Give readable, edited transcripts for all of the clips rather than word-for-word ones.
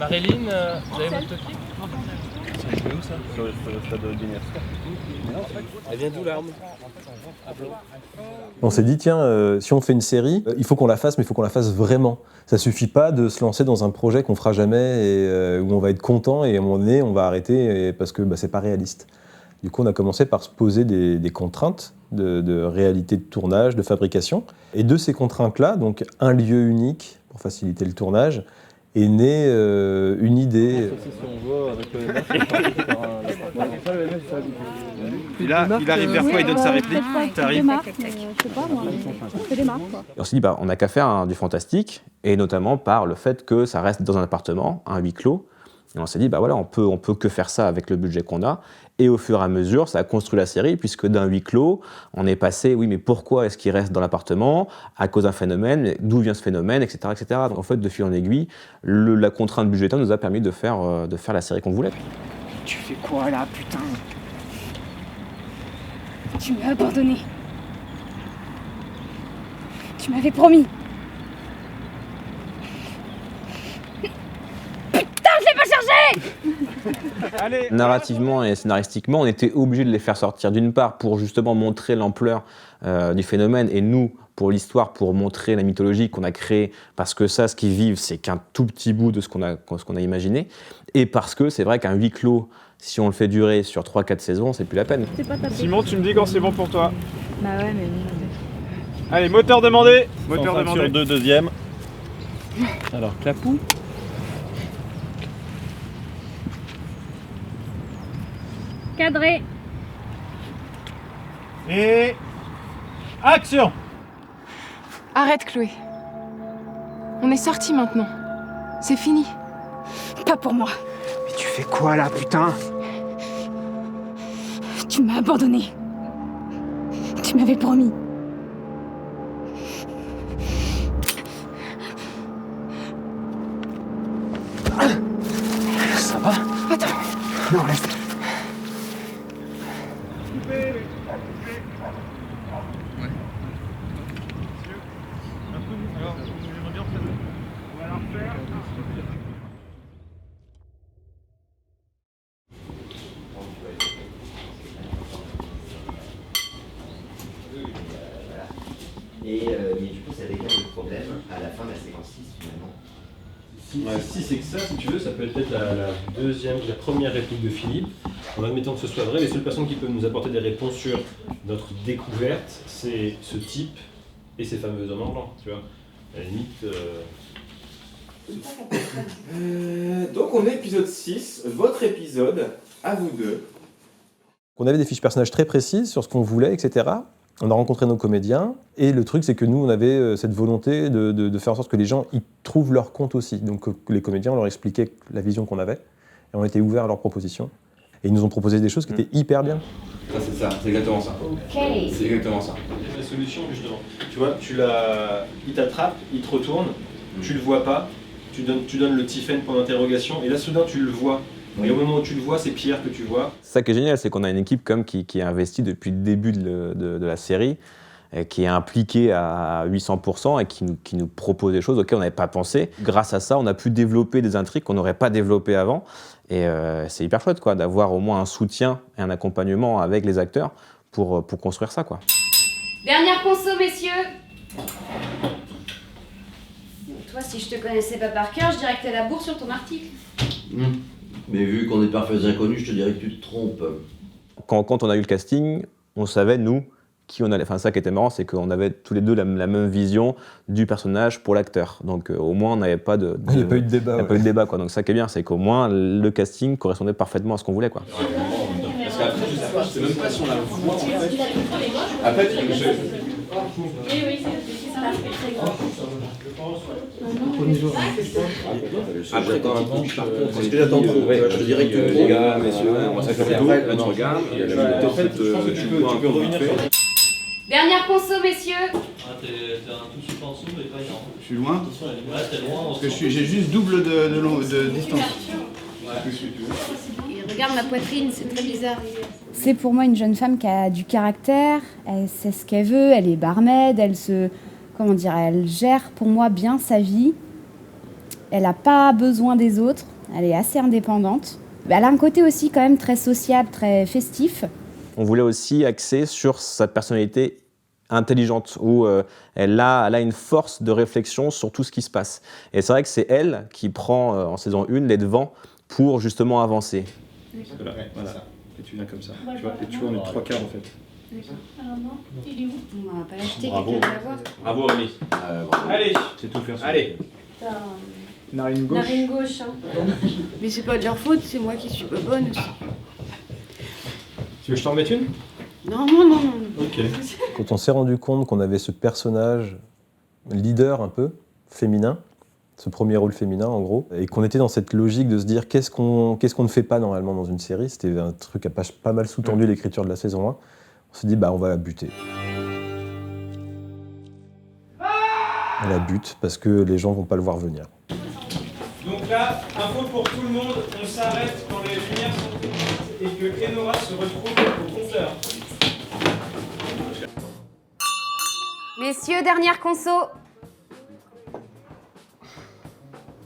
Marilyn, vous avez votre toki? C'est où ça? Sur le stade d'université. Elle vient d'où l'arme? On s'est dit, tiens, si on fait une série, il faut qu'on la fasse, mais il faut qu'on la fasse vraiment. Ça suffit pas de se lancer dans un projet qu'on fera jamais et où on va être content et à un moment donné, on va arrêter parce que c'est pas réaliste. Du coup, on a commencé par se poser des contraintes de réalité de tournage, de fabrication. Et de ces contraintes-là, donc un lieu unique pour faciliter le tournage, est née une idée. Il arrive vers toi, il donne sa réplique. T'arrives. On s'est dit, on n'a qu'à faire du fantastique, et notamment par le fait que ça reste dans un appartement, un huis clos. Et on s'est dit, on peut que faire ça avec le budget qu'on a. Et au fur et à mesure, ça a construit la série, puisque d'un huis clos, on est passé, oui, mais pourquoi est-ce qu'il reste dans l'appartement? À cause d'un phénomène, d'où vient ce phénomène, etc., etc. Donc en fait, de fil en aiguille, la contrainte budgétaire nous a permis de faire la série qu'on voulait. Tu fais quoi là, putain? Tu m'as abandonné. Tu m'avais promis. Putain, je l'ai pas cherché! Allez. Narrativement et scénaristiquement, on était obligé de les faire sortir, d'une part pour justement montrer l'ampleur du phénomène, et nous, pour l'histoire, pour montrer la mythologie qu'on a créée, parce que ça, ce qu'ils vivent, c'est qu'un tout petit bout de ce qu'on a imaginé, et parce que c'est vrai qu'un huis clos, si on le fait durer sur 3-4 saisons, c'est plus la peine. Simon, tu me dis quand c'est bon pour toi. Bah ouais, mais... Allez, moteur demandé. Moteur demandé. Sur 2, deuxième. Alors, clapou. Cadré. Et... action! Arrête, Chloé. On est sortis maintenant. C'est fini. Pas pour moi. Mais tu fais quoi là, putain? Tu m'as abandonné. Tu m'avais promis. Ça va? Attends. Non, reste. Mais du coup, ça décale le problème à la fin de la séquence 6 finalement. Si c'est que ça, si tu veux, ça peut être peut-être la première réplique de Philippe. En admettant que ce soit vrai, les seules personnes qui peuvent nous apporter des réponses sur notre découverte, c'est ce type et ces fameux hommes en blanc, tu vois. À la limite... Donc on est épisode 6, votre épisode, à vous deux. On avait des fiches personnages très précises sur ce qu'on voulait, etc. On a rencontré nos comédiens, et le truc, c'est que nous, on avait cette volonté de faire en sorte que les gens y trouvent leur compte aussi. Donc les comédiens, on leur expliquait la vision qu'on avait, et on était ouverts à leurs propositions. Et ils nous ont proposé des choses qui étaient hyper bien. Ça, c'est ça, c'est exactement ça. C'est exactement ça. La solution, justement, tu vois, il t'attrape, il te retourne, tu le vois pas, tu donnes le Tiffen point d'interrogation, et là, soudain, tu le vois. Et au moment où tu le vois, c'est Pierre que tu vois. Ça qui est génial, c'est qu'on a une équipe comme qui est investie depuis le début de la série, qui est impliquée à 800% et qui nous propose des choses auxquelles on n'avait pas pensé. Grâce à ça, on a pu développer des intrigues qu'on n'aurait pas développées avant. Et c'est hyper chouette quoi, d'avoir au moins un soutien et un accompagnement avec les acteurs pour construire ça, quoi. Dernière conso, messieurs. Toi, si je te connaissais pas par cœur, je dirais que t'es la bourre sur ton article. Mais vu qu'on est parfaits inconnus, je te dirais que tu te trompes. Quand on a eu le casting, on savait, nous, qui on allait. Enfin, ça qui était marrant, c'est qu'on avait tous les deux la même vision du personnage pour l'acteur. Donc au moins, on n'avait pas de... Il n'y a pas eu de débat. Il n'y a pas eu de débat, quoi. Donc ça qui est bien, c'est qu'au moins, le casting correspondait parfaitement à ce qu'on voulait, quoi. Parce qu'après, je sais même pas si on la voit en fait. Après, Oui, c'est ça. Après, parce que j'attends trop. Je te dirais que les gars, messieurs, on va s'accrocher tout. Là, tu regardes. En fait, tu peux revenir. Dernière conso, messieurs. T'es un tout super en dessous, mais pas énorme. Je suis loin? Ouais, t'es loin. Parce que j'ai juste double de distance. Et regarde ma poitrine, c'est très bizarre. C'est pour moi une jeune femme qui a du caractère, elle sait ce qu'elle veut, elle est barmaid, elle gère pour moi bien sa vie. Elle n'a pas besoin des autres, Elle est assez indépendante. Elle a un côté aussi quand même très sociable, très festif. On voulait aussi axer sur sa personnalité intelligente, où elle a une force de réflexion sur tout ce qui se passe. Et c'est vrai que c'est elle qui prend, en saison 1, les devants pour justement avancer. Voilà. Et tu viens comme ça. Tu vois, et tu vois, on est 3/4 en fait. Alors non, il est où? On va pas l'acheter, Bravo. quelqu'un va l'avoir. Bravo Rémi. Allez, C'est tout faire. allez. Narine gauche. Narine gauche, hein. Mais c'est pas de leur faute, c'est moi qui suis pas bonne aussi. Tu veux que je t'en remette une? Non, non, non, non. Ok. Quand on s'est rendu compte qu'on avait ce personnage leader un peu, féminin, ce premier rôle féminin en gros, et qu'on était dans cette logique de se dire qu'est-ce qu'on ne fait pas normalement dans une série, c'était un truc qui a pas mal sous-tendu l'écriture de la saison 1, on s'est dit on va la buter. On la bute parce que les gens vont pas le voir venir. Donc là, info pour tout le monde, on s'arrête quand les lumières sont éteintes et que Enora se retrouve au compteur. Messieurs, dernière conso.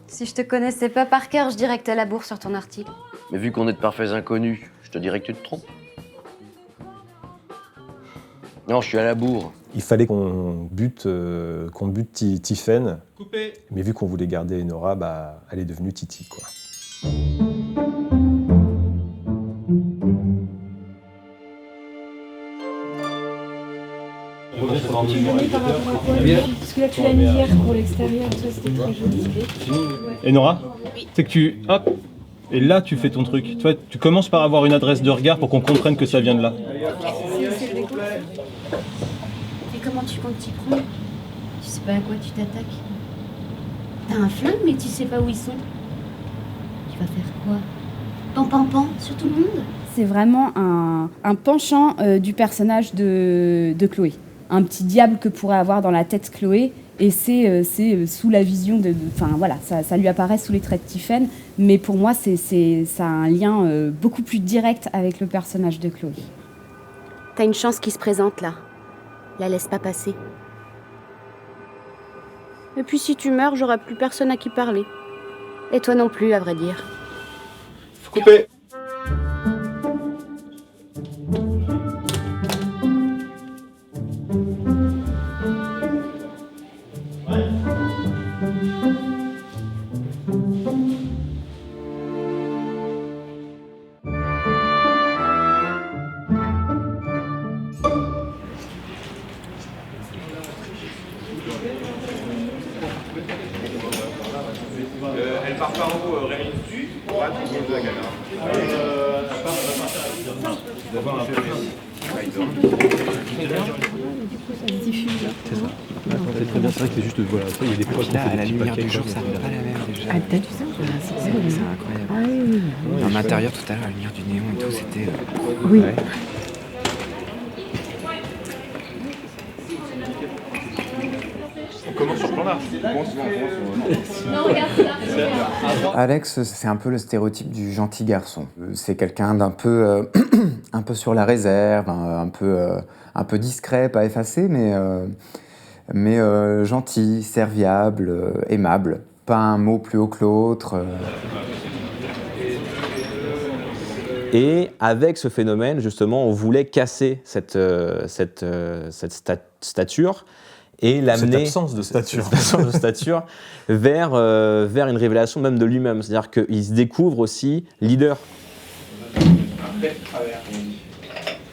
Si je te connaissais pas par cœur, je dirais que t'as la bourre sur ton article. Mais vu qu'on est de parfaits inconnus, je te dirais que tu te trompes. Non, je suis à la bourre. Il fallait qu'on bute Tiphaine, Coupé. mais vu qu'on voulait garder Enora, elle est devenue Titi, quoi. Tu le mets par rapport à quoi parce que là tu l'as mis hier pour l'extérieur, ça c'était très joli. Et Nora, c'est que tu... Hop. Et là, tu fais ton truc. Tu vois, tu commences par avoir une adresse de regard pour qu'on comprenne que ça vient de là. C'est le déco. Et comment tu comptes t'y prendre? Tu sais pas à quoi tu t'attaques. T'as un flingue, mais tu sais pas où ils sont. Tu vas faire quoi? Pan sur tout le monde? C'est vraiment un penchant du personnage de Chloé. Un petit diable que pourrait avoir dans la tête Chloé. Et c'est sous la vision de... Enfin voilà, ça lui apparaît sous les traits de Tiphaine. Mais pour moi, ça a un lien beaucoup plus direct avec le personnage de Chloé. T'as une chance qui se présente là. La laisse pas passer. Et puis si tu meurs, j'aurai plus personne à qui parler. Et toi non plus, à vrai dire. Coupé. Elle part par en haut, Rémi dessus, droite, de la caméra. D'abord un peu C'est très bien, c'est vrai que c'est juste, voilà, il y a des poids Là, à la lumière du jour, ça me pas la même déjà. Ah, t'as vu ça? C'est incroyable. Ah oui, oui. Dans l'intérieur, tout à l'heure, la lumière du néon et tout, c'était... Oui. Ouais. On commence sur le plan large. Non, regarde ça. Alex, c'est un peu le stéréotype du gentil garçon. C'est quelqu'un d'un peu, un peu sur la réserve, un peu discret, pas effacé, mais gentil, serviable, aimable. Pas un mot plus haut que l'autre. Et avec ce phénomène, justement, on voulait casser cette stature et l'amener... Cette absence de stature. Cette absence de stature vers une révélation même de lui-même. C'est-à-dire qu'il se découvre aussi leader. Après, travers, on dit.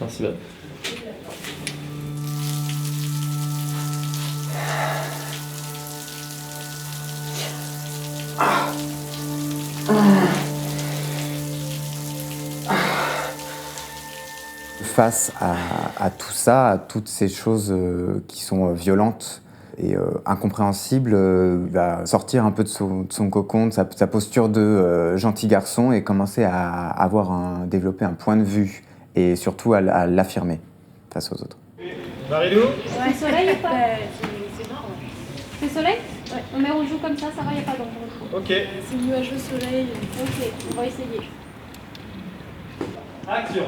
C'est bien. Face à tout ça, à toutes ces choses qui sont violentes et incompréhensibles, va sortir un peu de son cocon, de sa posture de gentil garçon et commencer à développer un point de vue et surtout à l'affirmer face aux autres. Marilou? C'est soleil ou pas? C'est marrant. C'est soleil? Ouais. On met on joue comme ça va, y a pas d'ombre. Ok. C'est nuageux soleil. Ok, on va essayer. Action.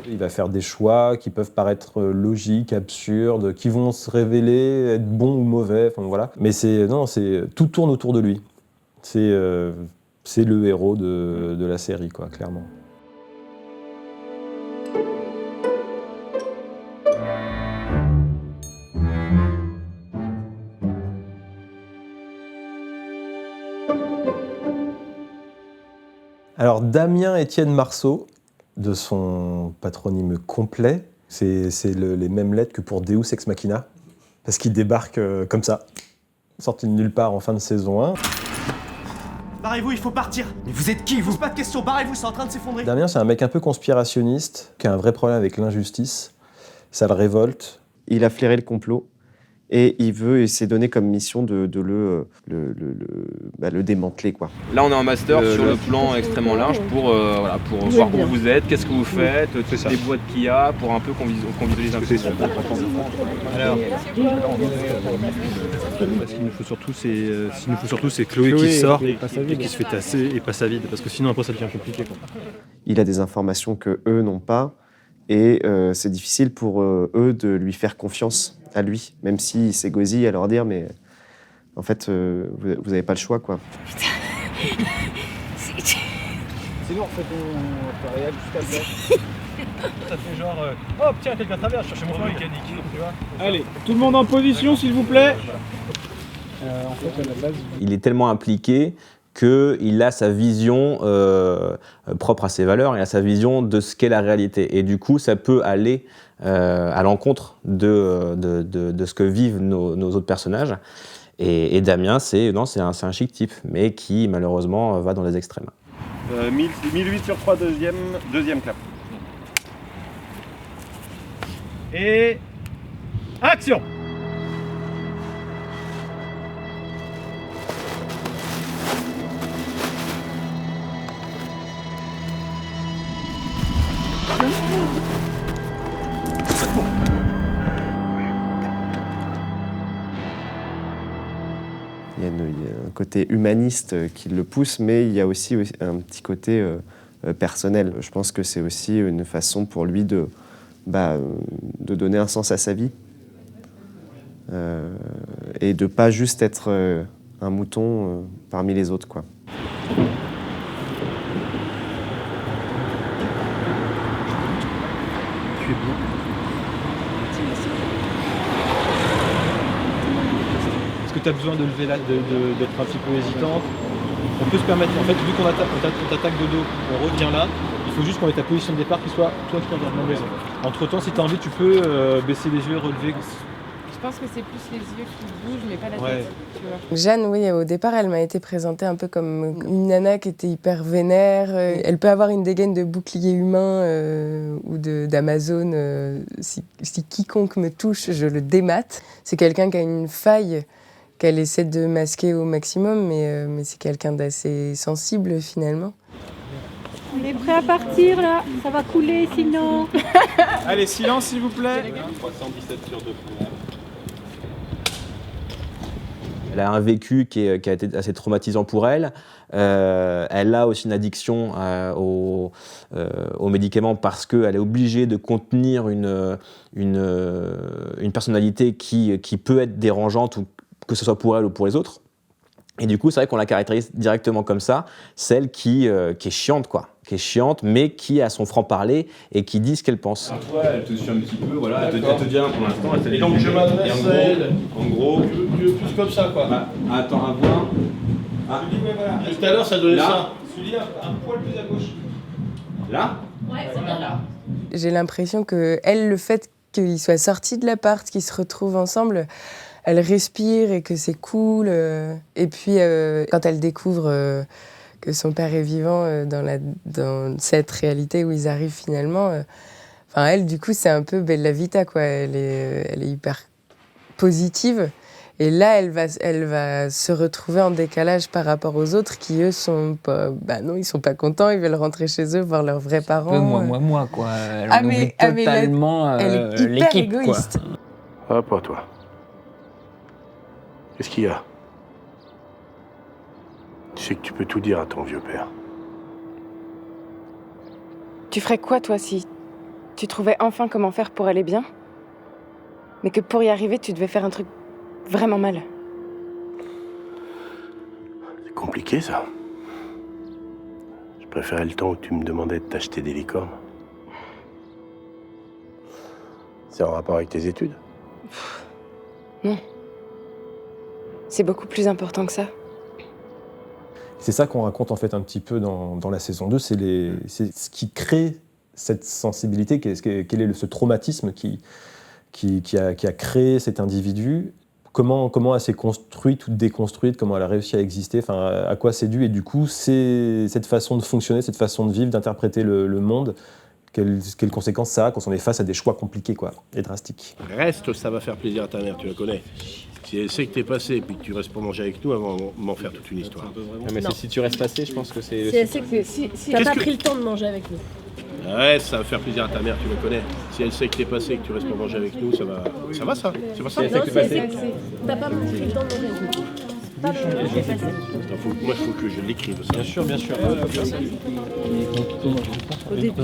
Il va faire des choix qui peuvent paraître logiques, absurdes, qui vont se révéler être bons ou mauvais, enfin voilà. Mais tout tourne autour de lui. C'est le héros de la série, quoi, clairement. Alors Damien Étienne Marceau, de son patronyme complet, c'est les mêmes lettres que pour Deus Ex Machina, parce qu'il débarque comme ça, sorti de nulle part en fin de saison 1. Barrez-vous, il faut partir. Mais vous êtes qui, vous? Pose pas de questions, barrez-vous, c'est en train de s'effondrer. Damien, c'est un mec un peu conspirationniste, qui a un vrai problème avec l'injustice, ça le révolte. Il a flairé le complot. Et il s'est donné comme mission de le démanteler, quoi. Là, on est en master sur le plan extrêmement large pour voir où vous êtes, qu'est-ce que vous faites, toutes les boîtes qu'il y a, pour un peu qu'on visualise un peu. Alors, ce qu'il nous faut surtout, c'est Chloé qui sort et qui se fait tasser et passe à vide, parce que sinon après ça devient compliqué, quoi. Il a des informations que eux n'ont pas, et c'est difficile pour eux de lui faire confiance à lui, même s'il s'égosille à leur dire, mais en fait, vous n'avez pas le choix, quoi. Putain. Sinon, en fait, on peut réagir juste après. Ça fait genre, oh tiens, quelqu'un traverse, cherchez mon mécanique. Tu vois. Allez, tout le monde en position, s'il vous plaît. En fait, à la base... Il est tellement impliqué qu'il a sa vision propre à ses valeurs, il a sa vision de ce qu'est la réalité. Et du coup, ça peut aller à l'encontre de ce que vivent nos autres personnages. Et Damien, c'est un chic type, mais qui malheureusement va dans les extrêmes. 1008 sur 3, deuxième clap. Et... action! Il y a un côté humaniste qui le pousse, mais il y a aussi un petit côté personnel. Je pense que c'est aussi une façon pour lui de donner un sens à sa vie et de pas juste être un mouton parmi les autres, quoi. Tu es bon. Est-ce que tu as besoin de lever d'être un petit peu hésitante? On peut se permettre, en fait, vu qu'on t'attaque de dos, on revient là, il faut juste qu'on ait ta position de départ qui soit toi qui regardes la maison. Entre temps, si tu as envie, tu peux baisser les yeux, relever. Je pense que c'est plus les yeux qui bougent, mais pas la tête. Tu vois. Jeanne, oui, au départ, elle m'a été présentée un peu comme une nana qui était hyper vénère. Elle peut avoir une dégaine de bouclier humain ou d'Amazon. Si quiconque me touche, je le démate. C'est quelqu'un qui a une faille qu'elle essaie de masquer au maximum, mais c'est quelqu'un d'assez sensible, finalement. On est prêt à partir, là. Ça va couler, sinon. Allez, silence, s'il vous plaît. 317 sur 2. Elle a un vécu qui a été assez traumatisant pour elle. Elle a aussi une addiction aux médicaments parce qu'elle est obligée de contenir une personnalité qui peut être dérangeante, ou que ce soit pour elle ou pour les autres. Et du coup, c'est vrai qu'on la caractérise directement comme ça, celle qui est chiante, quoi. Qui est chiante, mais qui a son franc-parler et qui dit ce qu'elle pense. Alors toi, elle te suit un petit peu, voilà, elle te dit pour l'instant, elle te dit. Et donc je m'adresse à elle. En gros, tu veux plus comme ça, quoi. Bah, attends à voir. Ah. Je dis, ouais, voilà. Tout à l'heure, ça donnait là. ça. Celui-là, un poil plus à gauche. Là? Ouais, c'est bien là. J'ai l'impression que elle, le fait qu'ils soient sortis de l'appart, qu'ils se retrouvent ensemble, elle respire et que c'est cool. Et puis, quand elle découvre que son père est vivant dans cette réalité où ils arrivent finalement, elle, du coup, c'est un peu Bella Vita, quoi. Elle est hyper positive. Et là, elle va se retrouver en décalage par rapport aux autres qui, eux, sont pas... Bah non, ils sont pas contents, ils veulent rentrer chez eux, voir leurs vrais parents. Moi, quoi. Elle oublie totalement elle est hyper l'équipe, égoïste. quoi. Hop, toi. Qu'est-ce qu'il y a? Tu sais que tu peux tout dire à ton vieux père. Tu ferais quoi, toi, si tu trouvais enfin comment faire pour aller bien, mais que pour y arriver, tu devais faire un truc vraiment mal. C'est compliqué, ça. Je préférais le temps où tu me demandais de t'acheter des licornes. C'est en rapport avec tes études? Non. C'est beaucoup plus important que ça. C'est ça qu'on raconte en fait un petit peu dans la saison 2, c'est ce qui crée cette sensibilité, quel est ce traumatisme qui a créé cet individu, comment elle s'est construite ou déconstruite, comment elle a réussi à exister, à quoi c'est dû, et du coup c'est cette façon de fonctionner, cette façon de vivre, d'interpréter le monde, quelles conséquences ça a quand on est face à des choix compliqués et drastiques. Reste, ça va faire plaisir à ta mère, tu la connais. Si elle sait que t'es passé et puis que tu restes pour manger avec nous, avant m'en faire toute une histoire. Mais si tu restes passé, je pense que c'est... Si elle sait que si t'as pas pris le temps de manger avec nous. Ouais, ça va faire plaisir à ta mère, tu la connais. Si elle sait que t'es passé et que tu restes pour manger avec nous, ça va ça? C'est pas ça? Non, si elle sait que t'as pas pris le temps de manger avec nous. Pas le passé. Moi, il faut que je l'écrive, ça. Bien sûr. Au début.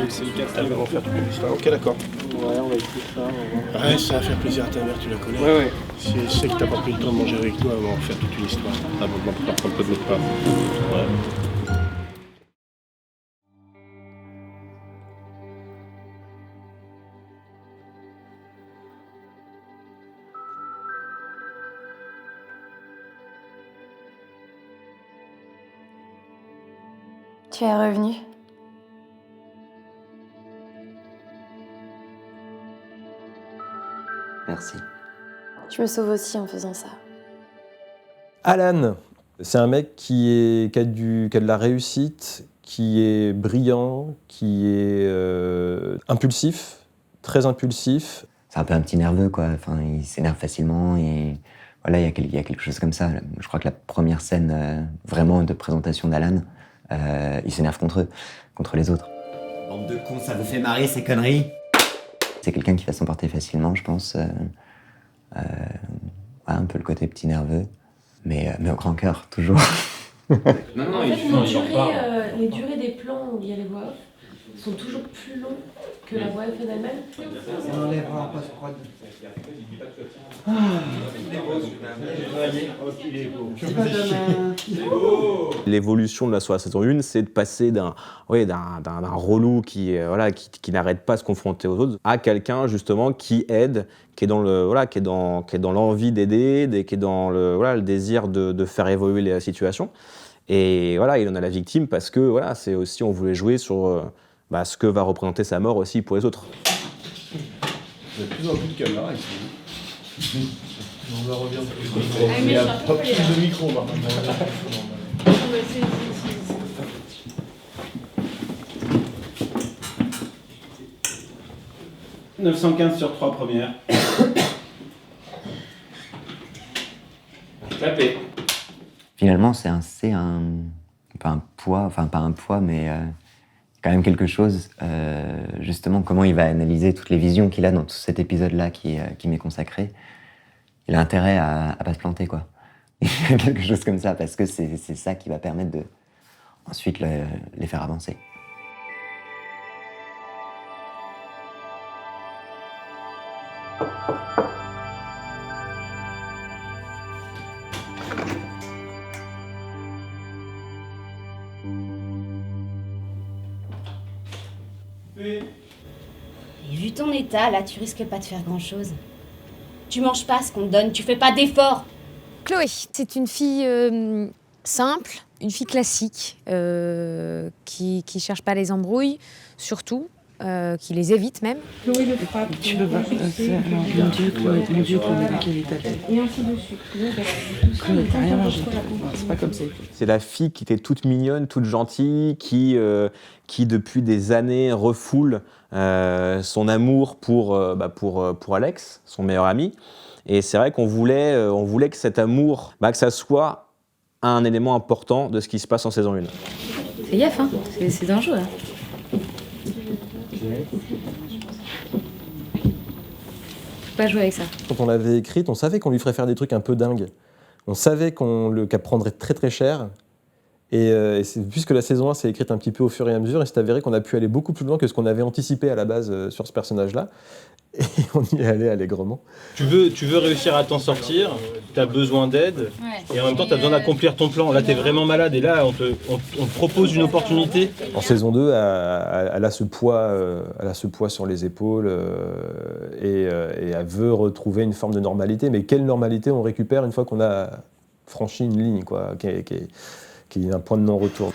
C'est le cas, elle va en faire toute une histoire. Ok, d'accord. Ouais, on va écrire ça. Ouais, ça va faire plaisir à ta mère, tu la connais. Ouais. Si elle sait que t'as pas pris le temps de manger avec nous, elle va en faire toute une histoire. Ah bon, on va prendre peu de notre part. Ouais. Tu es revenu. Merci. Je me sauve aussi en faisant ça. Alan, c'est un mec qui a de la réussite, qui est brillant, qui est impulsif, très impulsif. C'est un peu un petit nerveux, quoi. Enfin, il s'énerve facilement et voilà, il y a quelque chose comme ça. Je crois que la première scène vraiment de présentation d'Alan, il s'énerve contre les autres. Bande de cons, ça vous fait marrer ces conneries? C'est quelqu'un qui va s'emporter facilement, je pense. Un peu le côté petit nerveux, mais au grand cœur, toujours. En fait, les durées des plans où il y a les voix off sont toujours plus longs que la voix off en elle-même. On enlèvera en post-prod. L'évolution de sur la saison 1, c'est de passer d'un relou qui n'arrête pas de se confronter aux autres à quelqu'un justement qui aide, qui est dans l'envie d'aider, qui est dans le désir de faire évoluer la situation. Et voilà, il en a la victime parce que c'est aussi, on voulait jouer sur ce que va représenter sa mort aussi pour les autres. Il y a de plus en plus de caméras ici. On va revenir plus de Il y a pas plus de micro, par contre. 915 sur 3 premières. Clapez. Finalement, c'est pas un poids, mais quand même quelque chose, justement, comment il va analyser toutes les visions qu'il a dans tout cet épisode-là qui m'est consacré. Il a intérêt à pas se planter, quoi. Quelque chose comme ça, parce que c'est ça qui va permettre de ensuite les faire avancer. Et vu ton état, là, tu risques pas de faire grand-chose. Tu manges pas ce qu'on te donne, tu fais pas d'efforts. Chloé, c'est une fille simple, une fille classique, qui cherche pas les embrouilles, surtout, qui les évite même. Chloé le frappe. Tu peux pas faire. Mon Dieu, Chloé, quelle est ta tête? Et ainsi de suite. Chloé, t'as rien mangé. C'est pas comme ça. C'est la fille qui était toute mignonne, toute gentille, qui depuis des années refoule son amour pour Alex, son meilleur ami. Et c'est vrai qu'on voulait que cet amour, que ça soit un élément important de ce qui se passe en saison 1. Fais gaffe, hein, c'est dangereux. Hein. Pas jouer avec ça. Quand on l'avait écrite, on savait qu'on lui ferait faire des trucs un peu dingues. On savait qu'elle prendrait très très cher Et puisque la saison 1 s'est écrite un petit peu au fur et à mesure, il s'est avéré qu'on a pu aller beaucoup plus loin que ce qu'on avait anticipé à la base sur ce personnage-là. Et on y est allé allègrement. Tu veux réussir à t'en sortir, tu as besoin d'aide, et en même temps tu as besoin d'accomplir ton plan. Là tu es vraiment malade, et là on te propose une opportunité. En saison 2, elle a ce poids sur les épaules, et elle veut retrouver une forme de normalité. Mais quelle normalité on récupère une fois qu'on a franchi une ligne, quoi, qui est un point de non-retour.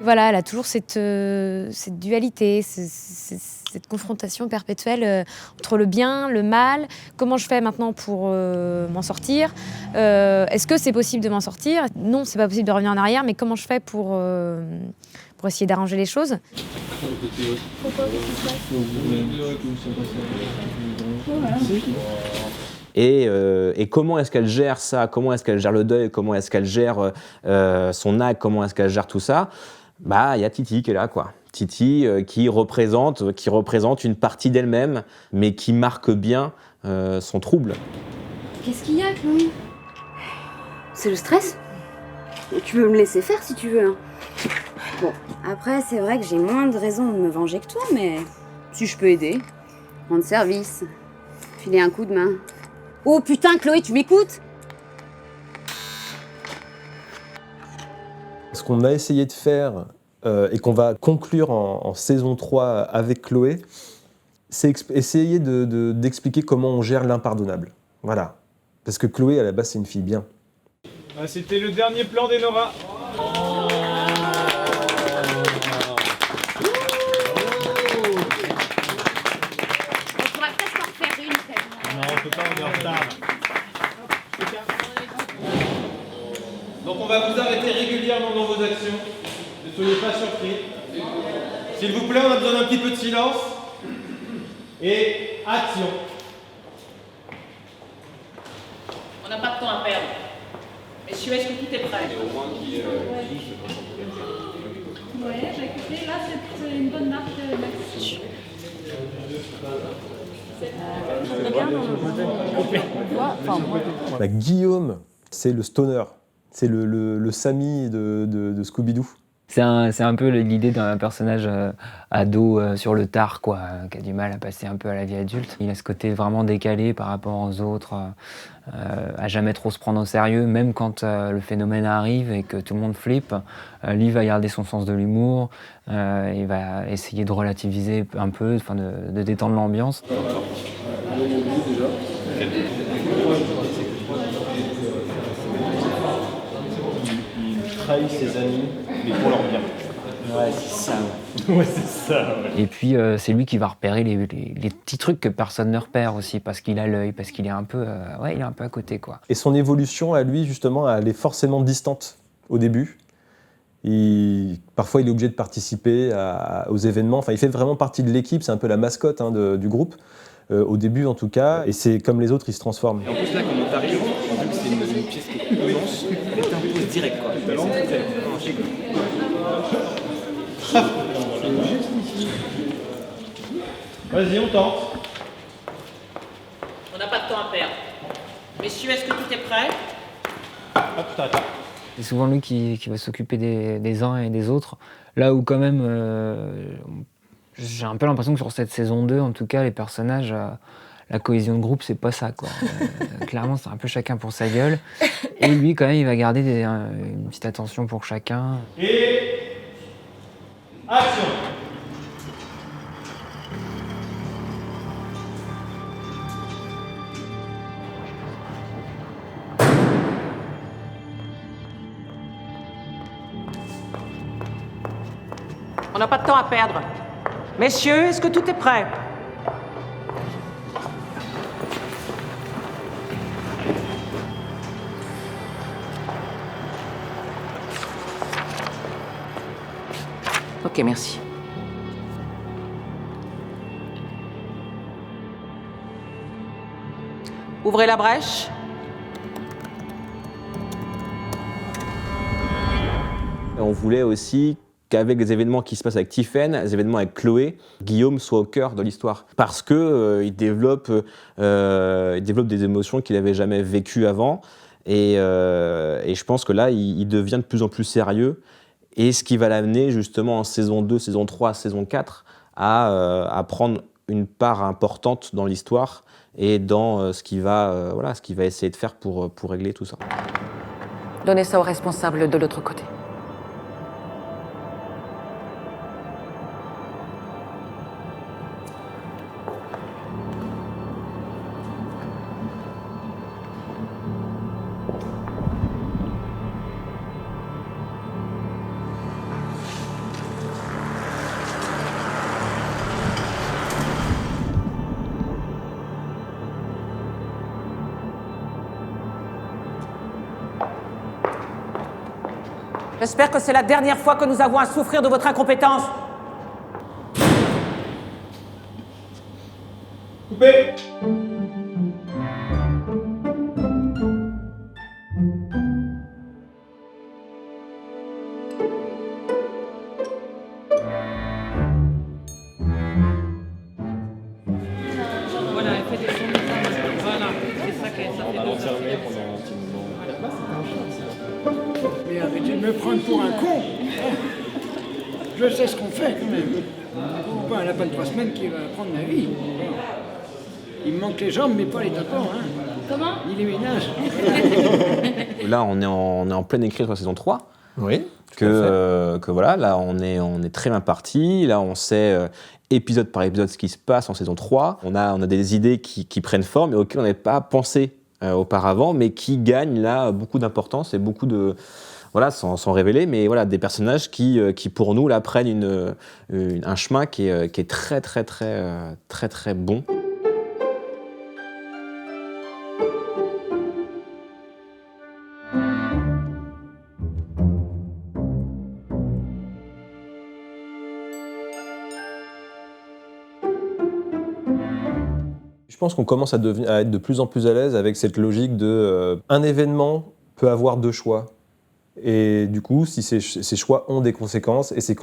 Voilà, elle a toujours cette dualité, cette confrontation perpétuelle entre le bien, le mal. Comment je fais maintenant pour m'en sortir? Est-ce que c'est possible de m'en sortir? Non, c'est pas possible de revenir en arrière, mais comment je fais pour essayer d'arranger les choses? Et comment est-ce qu'elle gère ça? Comment est-ce qu'elle gère le deuil? Comment est-ce qu'elle gère son acte? Comment est-ce qu'elle gère tout ça? Bah, il y a Titi qui est là, quoi. Titi qui représente une partie d'elle-même, mais qui marque bien son trouble. Qu'est-ce qu'il y a, Chloé? C'est le stress? Tu peux me laisser faire si tu veux. Hein. Bon, après, c'est vrai que j'ai moins de raisons de me venger que toi, mais si je peux aider, rendre service, filer un coup de main. Oh putain, Chloé, tu m'écoutes? Ce qu'on a essayé de faire et qu'on va conclure en saison 3 avec Chloé, c'est essayer d'expliquer comment on gère l'impardonnable. Voilà. Parce que Chloé, à la base, c'est une fille bien. Ah, c'était le dernier plan d'Enora. Donc on va vous arrêter régulièrement dans vos actions. Ne soyez pas surpris. S'il vous plaît, on a besoin d'un petit peu de silence. Et action. On n'a pas de temps à perdre. Messieurs, est-ce que tout est prêt? Ouais, bah écoutez, là c'est une bonne marque de Maxi. Guillaume, c'est le stoner. C'est le Samy de Scooby-Doo. C'est un peu l'idée d'un personnage ado sur le tard, quoi, qui a du mal à passer un peu à la vie adulte. Il a ce côté vraiment décalé par rapport aux autres, à jamais trop se prendre au sérieux, même quand le phénomène arrive et que tout le monde flippe. Lui va garder son sens de l'humour, il va essayer de relativiser un peu, de détendre l'ambiance. Il trahit ses amis, mais pour leur bien. Ouais, c'est ça. Ouais, c'est ça. Ouais. Et puis, c'est lui qui va repérer les petits trucs que personne ne repère aussi, parce qu'il a l'œil, parce qu'il est un peu, il est un peu à côté, quoi. Et son évolution à lui, justement, elle est forcément distante au début. Parfois, il est obligé de participer aux événements. Enfin, il fait vraiment partie de l'équipe, c'est un peu la mascotte du groupe. Au début, en tout cas. Et c'est comme les autres, il se transforme. Et en plus, là, quand on t'arrive, vu que c'est une pièce qui est immense, elle t'impose direct, quoi. Vas-y, on tente. On n'a pas de temps à perdre. Messieurs, est-ce que tout est prêt? Hop, t'arrêtes. C'est souvent lui qui va s'occuper des uns et des autres. Là où quand même, j'ai un peu l'impression que sur cette saison 2, en tout cas, les personnages, la cohésion de groupe, c'est pas ça, quoi. Clairement, c'est un peu chacun pour sa gueule. Et lui, quand même, il va garder une petite attention pour chacun. Et action. On n'a pas de temps à perdre. Messieurs, est-ce que tout est prêt? Ok, merci. Ouvrez la brèche. Et on voulait aussi qu'avec les événements qui se passent avec Tiphaine, les événements avec Chloé, Guillaume soit au cœur de l'histoire. Parce qu'il développe des émotions qu'il n'avait jamais vécues avant. Et je pense que là, il devient de plus en plus sérieux. Et ce qui va l'amener justement en saison 2, saison 3, saison 4 à prendre une part importante dans l'histoire et dans ce qu'il va essayer de faire pour régler tout ça. Donnez ça aux responsables de l'autre côté. J'espère que c'est la dernière fois que nous avons à souffrir de votre incompétence. Coupé. Voilà, elle fait des sons de ça. Voilà, c'est ça qu'elle ça fait. Mais arrêtez de me prendre pour un con. Je sais ce qu'on fait quand même. Pas un lapin de 3 semaines qui va prendre ma vie. Il me manque les jambes, mais pas les tapants. Hein. Comment? Ni les ménages. Là, on est en pleine écriture de la saison 3. Oui. Que voilà, là, on est très bien parti. Là, on sait épisode par épisode ce qui se passe en saison 3. On a des idées qui prennent forme et auxquelles on n'avait pas pensé auparavant, mais qui gagnent là beaucoup d'importance et beaucoup de... Voilà, sans révéler, mais voilà, des personnages qui pour nous, là, prennent un chemin qui est très, très, très, très, très bon. Je pense qu'on commence à être de plus en plus à l'aise avec cette logique de un événement peut avoir 2 choix. Et du coup, si ces choix ont des conséquences, et ces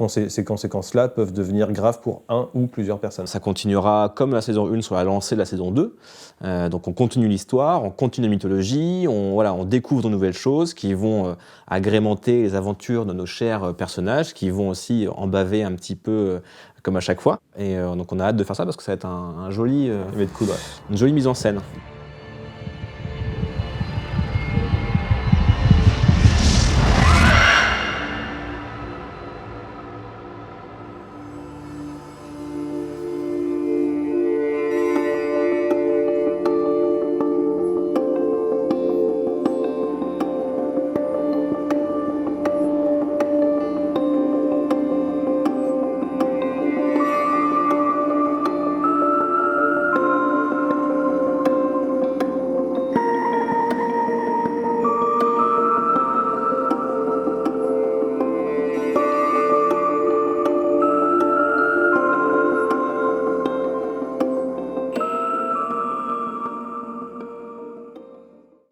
conséquences-là peuvent devenir graves pour un ou plusieurs personnes. Ça continuera comme la saison 1 sur la lancée de la saison 2. Donc on continue l'histoire, on continue la mythologie, on découvre de nouvelles choses qui vont agrémenter les aventures de nos chers personnages, qui vont aussi en baver un petit peu comme à chaque fois. Et donc on a hâte de faire ça parce que ça va être une jolie mise en scène.